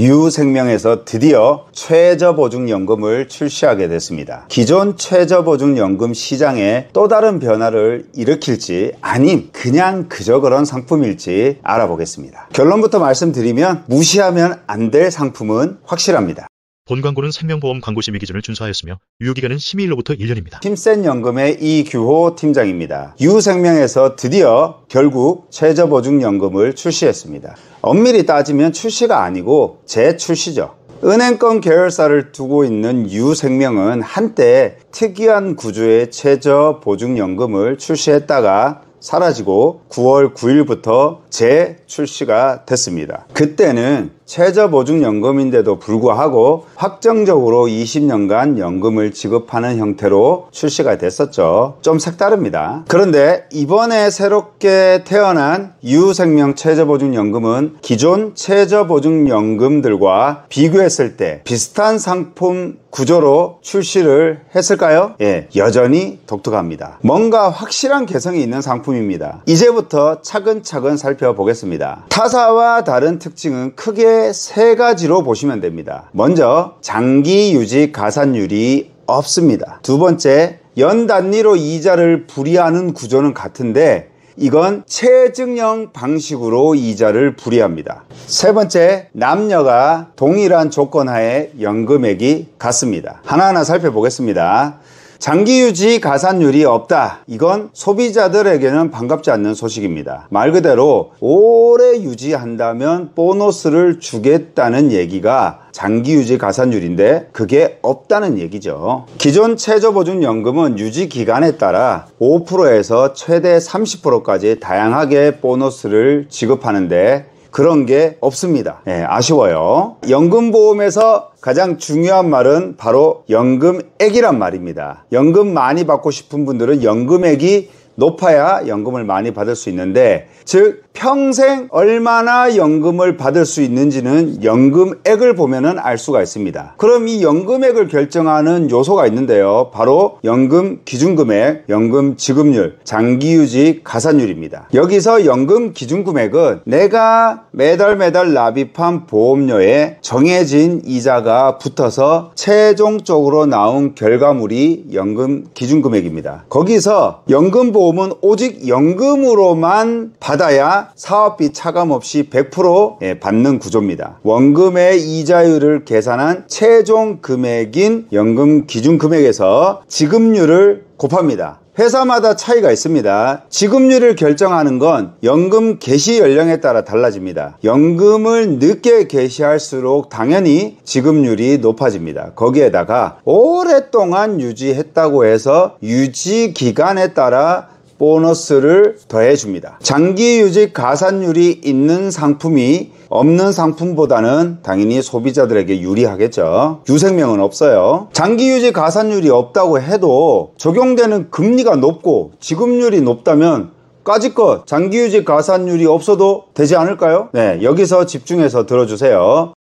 유생명에서 드디어 최저보증연금을 출시하게 됐습니다. 기존 최저보증연금 시장에 또 다른 변화를 일으킬지 아님 그냥 그저 그런 상품일지 알아보겠습니다. 결론부터 말씀드리면 무시하면 안 될 상품은 확실합니다. 본 광고는 생명보험 광고 심의 기준을 준수하였으며 유효기간은 심의일로부터 1년입니다. 힘센연금의 이규호 팀장입니다. 유생명에서 드디어 결국 최저보증연금을 출시했습니다. 엄밀히 따지면 출시가 아니고 재출시죠. 은행권 계열사를 두고 있는 유생명은 한때 특이한 구조의 최저보증연금을 출시했다가 사라지고 9월 9일부터 재출시가 됐습니다. 그때는 최저보증연금인데도 불구하고 확정적으로 20년간 연금을 지급하는 형태로 출시가 됐었죠. 좀 색다릅니다. 그런데 이번에 새롭게 태어난 유생명 최저보증연금은 기존 최저보증연금들과 비교했을 때 비슷한 상품 구조로 출시를 했을까요? 예, 여전히 독특합니다. 뭔가 확실한 개성이 있는 상품입니다. 이제부터 차근차근 살펴보겠습니다. 타사와 다른 특징은 크게 세 가지로 보시면 됩니다. 먼저 장기 유지 가산율이 없습니다. 두 번째, 연 단위로 이자를 불이하는 구조는 같은데 이건 체증형 방식으로 이자를 불이합니다. 세 번째, 남녀가 동일한 조건 하에 연금액이 같습니다. 하나하나 살펴보겠습니다. 장기유지 가산율이 없다. 이건 소비자들에게는 반갑지 않는 소식입니다. 말 그대로 오래 유지한다면 보너스를 주겠다는 얘기가 장기유지 가산율인데 그게 없다는 얘기죠. 기존 최저보증연금은 유지기간에 따라 5%에서 최대 30%까지 다양하게 보너스를 지급하는데 그런 게 없습니다. 네, 아쉬워요. 연금보험에서 가장 중요한 말은 바로 연금액이란 말입니다. 연금 많이 받고 싶은 분들은 연금액이 높아야 연금을 많이 받을 수 있는데, 즉 평생 얼마나 연금을 받을 수 있는지는 연금액을 보면은 알 수가 있습니다. 그럼 이 연금액을 결정하는 요소가 있는데요, 바로 연금 기준금액, 연금 지급률, 장기유지 가산율입니다. 여기서 연금 기준금액은 내가 매달 납입한 보험료에 정해진 이자가 붙어서 최종적으로 나온 결과물이 연금 기준금액입니다. 거기서 연금보험은 오직 연금으로만 받아야 사업비 차감 없이 100% 받는 구조입니다. 원금의 이자율을 계산한 최종 금액인 연금 기준 금액에서 지급률을 곱합니다. 회사마다 차이가 있습니다. 지급률을 결정하는 건 연금 개시 연령에 따라 달라집니다. 연금을 늦게 개시할수록 당연히 지급률이 높아집니다. 거기에다가 오랫동안 유지했다고 해서 유지 기간에 따라 보너스를 더해줍니다. 장기유지 가산율이 있는 상품이 없는 상품보다는 당연히 소비자들에게 유리하겠죠. 유생명은 없어요. 장기유지 가산율이 없다고 해도 적용되는 금리가 높고 지급률이 높다면 까짓것 장기유지 가산율이 없어도 되지 않을까요? 네, 여기서 집중해서 들어주세요.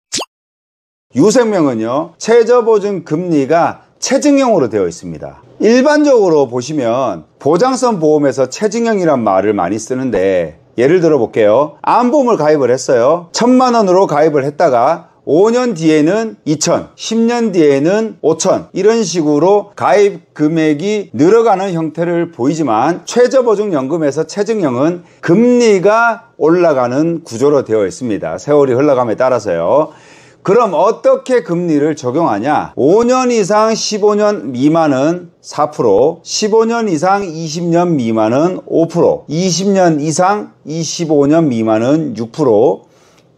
유생명은요, 최저보증 금리가 체증형으로 되어 있습니다. 일반적으로 보시면 보장성 보험에서 체증형이란 말을 많이 쓰는데, 예를 들어 볼게요. 암보험을 가입을 했어요. 1,000만 원으로 가입을 했다가 5년 뒤에는 2,000, 10년 뒤에는 5,000, 이런 식으로 가입 금액이 늘어가는 형태를 보이지만, 최저보증연금에서 체증형은 금리가 올라가는 구조로 되어 있습니다. 세월이 흘러감에 따라서요. 그럼 어떻게 금리를 적용하냐? 5년 이상 15년 미만은 4%, 15년 이상 20년 미만은 5%, 20년 이상 25년 미만은 6%,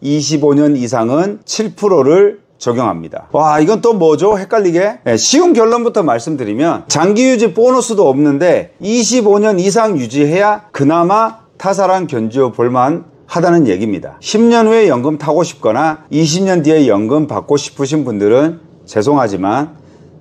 25년 이상은 7%를 적용합니다. 와, 이건 또 뭐죠? 헷갈리게? 네, 쉬운 결론부터 말씀드리면, 장기유지 보너스도 없는데 25년 이상 유지해야 그나마 타사랑 견주어 볼만 하다는 얘기입니다. 10년 후에 연금 타고 싶거나 20년 뒤에 연금 받고 싶으신 분들은 죄송하지만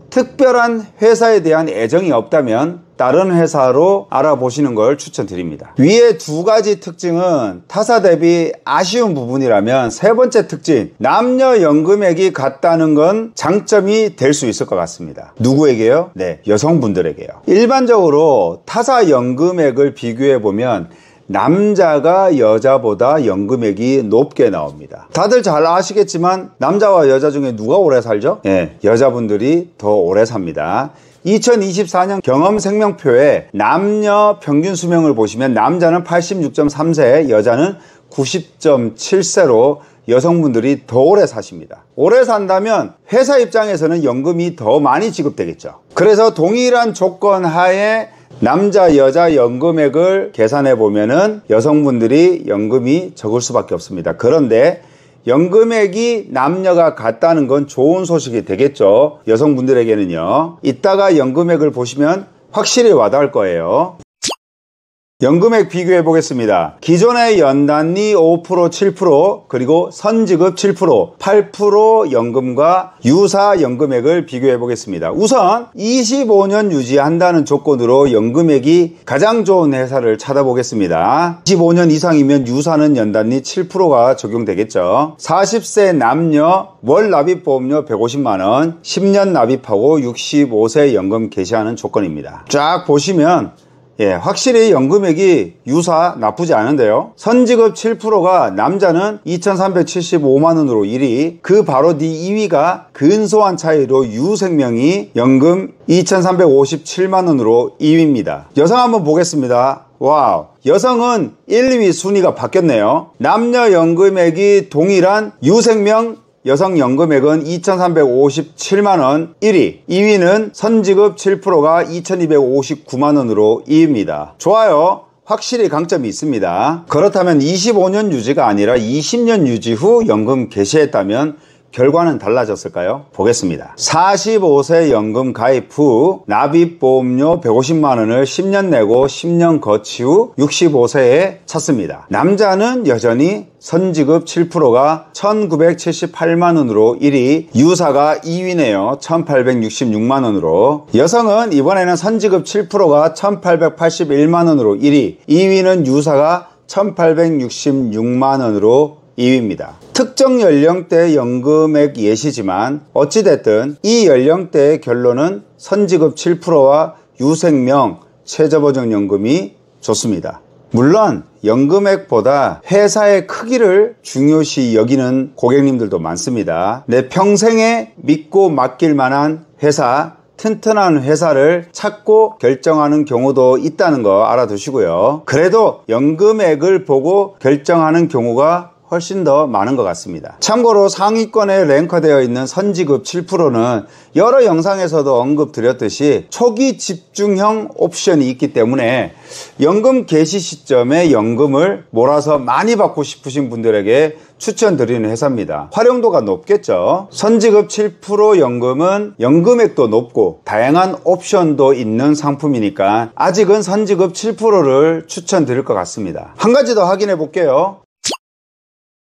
특별한 회사에 대한 애정이 없다면 다른 회사로 알아보시는 걸 추천드립니다. 위에 두 가지 특징은 타사 대비 아쉬운 부분이라면, 세 번째 특징, 남녀 연금액이 같다는 건 장점이 될 수 있을 것 같습니다. 누구에게요? 네, 여성분들에게요. 일반적으로 타사 연금액을 비교해 보면 남자가 여자보다 연금액이 높게 나옵니다. 다들 잘 아시겠지만 남자와 여자 중에 누가 오래 살죠? 예, 여자분들이 더 오래 삽니다. 2024년 경험생명표에 남녀 평균 수명을 보시면 남자는 86.3세, 여자는 90.7세로 여성분들이 더 오래 사십니다. 오래 산다면 회사 입장에서는 연금이 더 많이 지급되겠죠. 그래서 동일한 조건 하에 남자, 여자 연금액을 계산해 보면은 여성분들이 연금이 적을 수밖에 없습니다. 그런데 연금액이 남녀가 같다는 건 좋은 소식이 되겠죠. 여성분들에게는요. 이따가 연금액을 보시면 확실히 와닿을 거예요. 연금액 비교해 보겠습니다. 기존의 연단리 5%, 7%, 그리고 선지급 7%, 8% 연금과 유사 연금액을 비교해 보겠습니다. 우선 25년 유지한다는 조건으로 연금액이 가장 좋은 회사를 찾아보겠습니다. 25년 이상이면 유사는 연단리 7%가 적용되겠죠. 40세 남녀 월 납입보험료 150만원, 10년 납입하고 65세 연금 개시하는 조건입니다. 쫙 보시면 확실히 연금액이 유사 나쁘지 않은데요. 선지급 7%가 남자는 2,375만원으로 1위, 그 바로 뒤 2위가 근소한 차이로 유생명이 연금 2,357만원으로 2위입니다. 여성 한번 보겠습니다. 와우, 여성은 1, 2위 순위가 바뀌었네요. 남녀 연금액이 동일한 유생명 여성 연금액은 2,357만원 1위, 2위는 선지급 7%가 2,259만원으로 2위입니다. 좋아요. 확실히 강점이 있습니다. 그렇다면 25년 유지가 아니라 20년 유지 후 연금 개시했다면 결과는 달라졌을까요? 보겠습니다. 45세 연금 가입 후 납입보험료 150만원을 10년 내고 10년 거치 후 65세에 찼습니다. 남자는 여전히 선지급 7%가 1978만원으로 1위, 유사가 2위네요. 1866만원으로. 여성은 이번에는 선지급 7%가 1881만원으로 1위, 2위는 유사가 1866만원으로 2위입니다. 특정 연령대 연금액 예시지만 어찌됐든 이 연령대의 결론은 선지급 7%와 유생명 최저보장연금이 좋습니다. 물론 연금액보다 회사의 크기를 중요시 여기는 고객님들도 많습니다. 내 평생에 믿고 맡길 만한 회사, 튼튼한 회사를 찾고 결정하는 경우도 있다는 거 알아두시고요. 그래도 연금액을 보고 결정하는 경우가 훨씬 더 많은 것 같습니다. 참고로 상위권에 랭크되어 있는 선지급 7%는 여러 영상에서도 언급드렸듯이 초기 집중형 옵션이 있기 때문에 연금 개시 시점에 연금을 몰아서 많이 받고 싶으신 분들에게 추천드리는 회사입니다. 활용도가 높겠죠. 선지급 7% 연금은 연금액도 높고 다양한 옵션도 있는 상품이니까 아직은 선지급 7%를 추천드릴 것 같습니다. 한 가지 더 확인해 볼게요.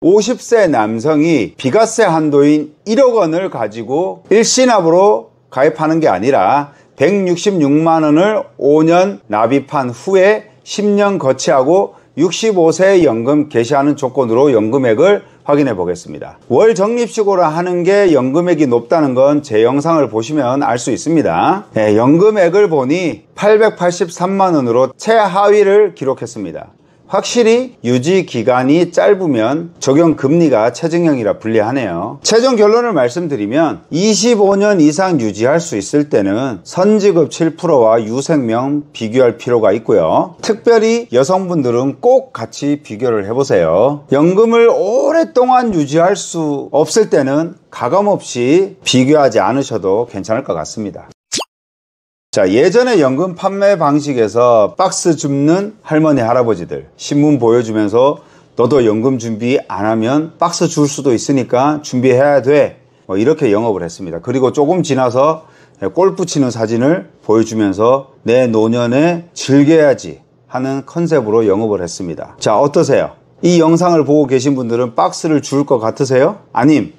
50세 남성이 비과세 한도인 1억 원을 가지고 일시납으로 가입하는 게 아니라 166만원을 5년 납입한 후에 10년 거치하고 65세 연금 개시하는 조건으로 연금액을 확인해 보겠습니다. 월 적립식으로 하는 게 연금액이 높다는 건 제 영상을 보시면 알 수 있습니다. 연금액을 보니 883만원으로 최하위를 기록했습니다. 확실히 유지 기간이 짧으면 적용 금리가 최저형이라 불리하네요. 최종 결론을 말씀드리면 25년 이상 유지할 수 있을 때는 선지급 7%와 유생명 비교할 필요가 있고요. 특별히 여성분들은 꼭 같이 비교를 해보세요. 연금을 오랫동안 유지할 수 없을 때는 가감없이 비교하지 않으셔도 괜찮을 것 같습니다. 자, 예전에 연금 판매 방식에서 박스 줍는 할머니 할아버지들 신문 보여주면서 너도 연금 준비 안 하면 박스 줄 수도 있으니까 준비해야 돼, 이렇게 영업을 했습니다. 그리고 조금 지나서 골프 치는 사진을 보여주면서 내 노년에 즐겨야지 하는 컨셉으로 영업을 했습니다. 자, 어떠세요? 이 영상을 보고 계신 분들은 박스를 줄 것 같으세요? 아님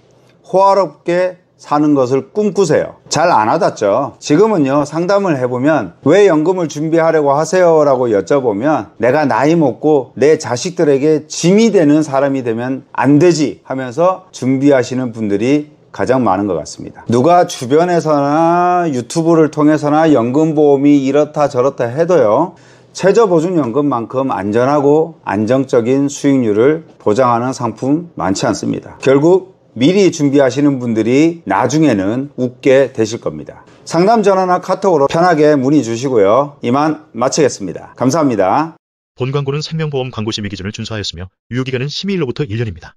호화롭게 사는 것을 꿈꾸세요? 잘 안 와닿죠? 지금은요, 상담을 해보면 왜 연금을 준비하려고 하세요? 라고 여쭤보면 내가 나이 먹고 내 자식들에게 짐이 되는 사람이 되면 안 되지 하면서 준비하시는 분들이 가장 많은 것 같습니다. 누가 주변에서나 유튜브를 통해서나 연금보험이 이렇다 저렇다 해도요, 최저보증연금만큼 안전하고 안정적인 수익률을 보장하는 상품 많지 않습니다. 결국 미리 준비하시는 분들이 나중에는 웃게 되실 겁니다. 상담 전화나 카톡으로 편하게 문의 주시고요. 이만 마치겠습니다. 감사합니다. 본 광고는 생명보험 광고 심의 기준을 준수하였으며 유효기간은 12일로부터 1년입니다.